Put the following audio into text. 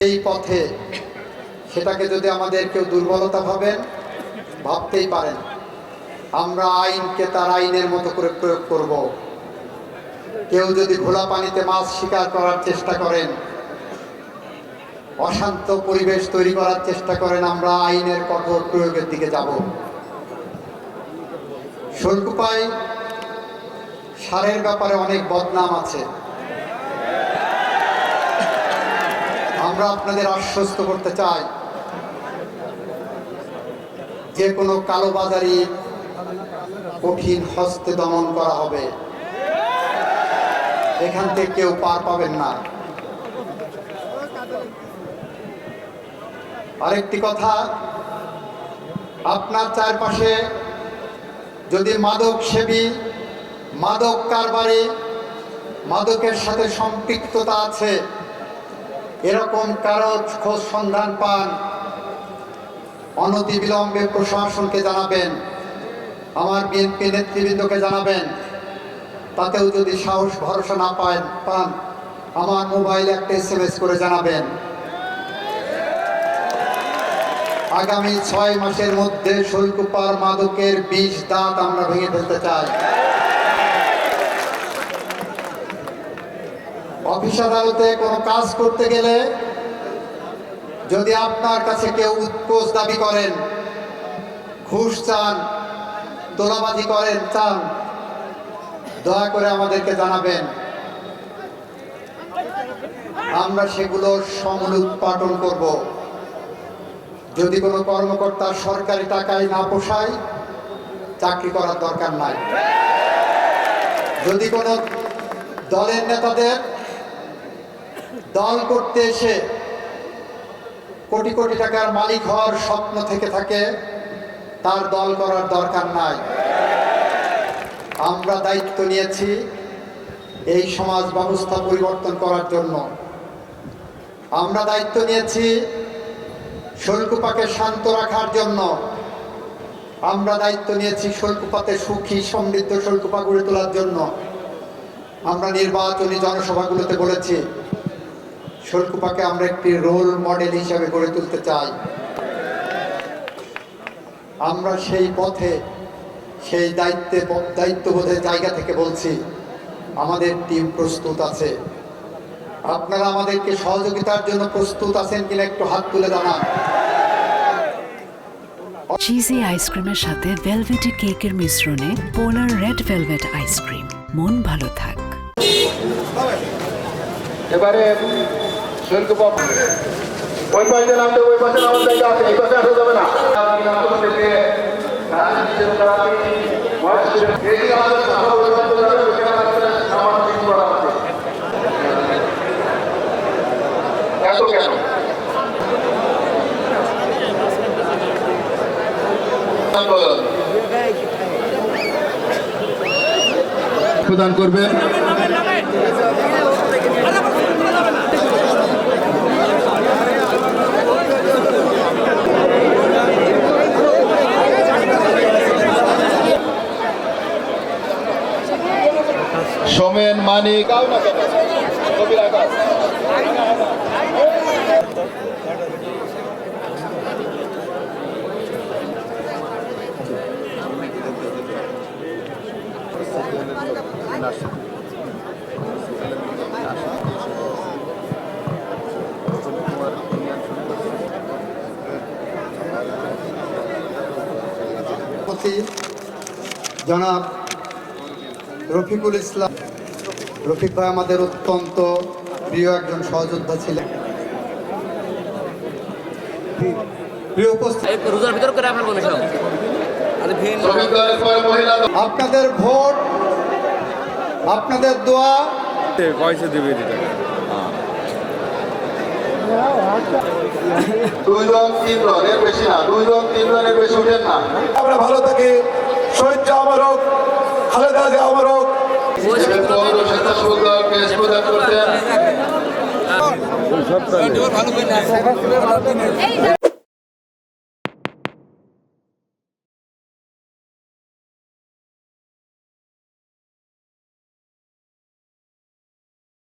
এই পথে সেটাকে যদি আমাদের কেউ দুর্বলতা ভাবতেই পারেন, আমরা আইনকে তার আইনের মতো করে প্রয়োগ করব। কেউ যদি ঘোলা পানিতে মাছ শিকার করার চেষ্টা করেন, অশান্ত পরিবেশ তৈরি করার চেষ্টা করেন, আমরা আইনের কঠোর প্রয়োগের দিকে যাব। শৈলকুপায় সারের ব্যাপারে অনেক বদনাম আছে। আমরা আপনাদের আশ্বস্ত করতে চাই, যে কোনো কালোবাজারি কঠিন হস্তে দমন করা হবে। এখান থেকে কেউ পার পাবেন না। আরেকটি কথা, আপনার চারপাশে যদি মাদক সেবী, মাদক কারবারি, মাদকের সাথে সম্পৃক্ততা আছে এরকম কারো খোঁজ সন্ধান পান, অনতিবিলম্বে প্রশাসনকে জানাবেন, আমার বিএনপি নেতৃবৃন্দকে জানাবেন। তাতেও যদি সাহস ভরসা না পান, আমার মোবাইলে একটা SMS করে জানাবেন। আগামী 6 মাসের মধ্যে শৈলকুপার মাদকের 20 দাঁত আমরা ভেঙে ফেলতে চাই। অফিস আদালতে কোনো কাজ করতে গেলে যদি আপনার কাছে কেউ উৎকোচ দাবি করেন, ঘুষ চান, তোলাবাজি চান, দয়া করে আমাদেরকে জানাবেন। আমরা সেগুলো সমূলে উৎপাটন করব। যদি কোনো কর্মকর্তা সরকারি টাকায় না পোষায়, চাকরি করার দরকার নাই। যদি কোনো দলের নেতাদের দল করতে এসে কোটি কোটি টাকার মালিক হওয়ার স্বপ্ন থেকে থাকে, তার দল করার দরকার নাই। আমরা দায়িত্ব নিয়েছি এই সমাজ ব্যবস্থা পরিবর্তন করার জন্য। আমরা দায়িত্ব নিয়েছি শৈলকুপাকে শান্ত রাখার জন্য। আমরা দায়িত্ব নিয়েছি শৈলকুপাতে সুখী সমৃদ্ধ শৈলকুপা গড়ে তোলার জন্য। আমরা নির্বাচনী জনসভাগুলোতে বলেছি, শৈলকুপাকে আমরা একটি রোল মডেল হিসাবে গড়ে তুলতে চাই। আমরা সেই পথে, সেই দায়িত্ববোধের জায়গা থেকে বলছি, আমাদের টিম প্রস্তুত আছে। আপনারা আমাদেরকে সহযোগিতার জন্য প্রস্তুত আছেন কিনা একটু হাত তুলে জানান। চিজি আইসক্রিমের সাথে ভেলভেটি কেকের মিশ্রণে পোলার রেড ভেলভেট আইসক্রিম। মন ভালো থাক। এবারে শৈলকুপা ওই পাশে নামতে, ওই পাশে নামার জায়গা আছে, এই পাশে আসা যাবে না। এত কেন প্রদান করবেন। সোমেন মানিক জনাব রফিকুল ইসলাম। রফিক ভাই আমাদের অত্যন্ত প্রিয় একজন সহযোদ্ধা ছিলেন। আপনাদের ভোট, আপনাদের দোয়া, পয়সা দিবে দিতে 2 জন 3 জন এর বেশি না, 2 জন 3 জনের বেশি উঠেন না। আমরা ভালো থাকি। শহীদ জিয়া অমর হোক, খালেদা জিয়া অমর হোক। স্বেচ্ছাসেবক দল করতেন।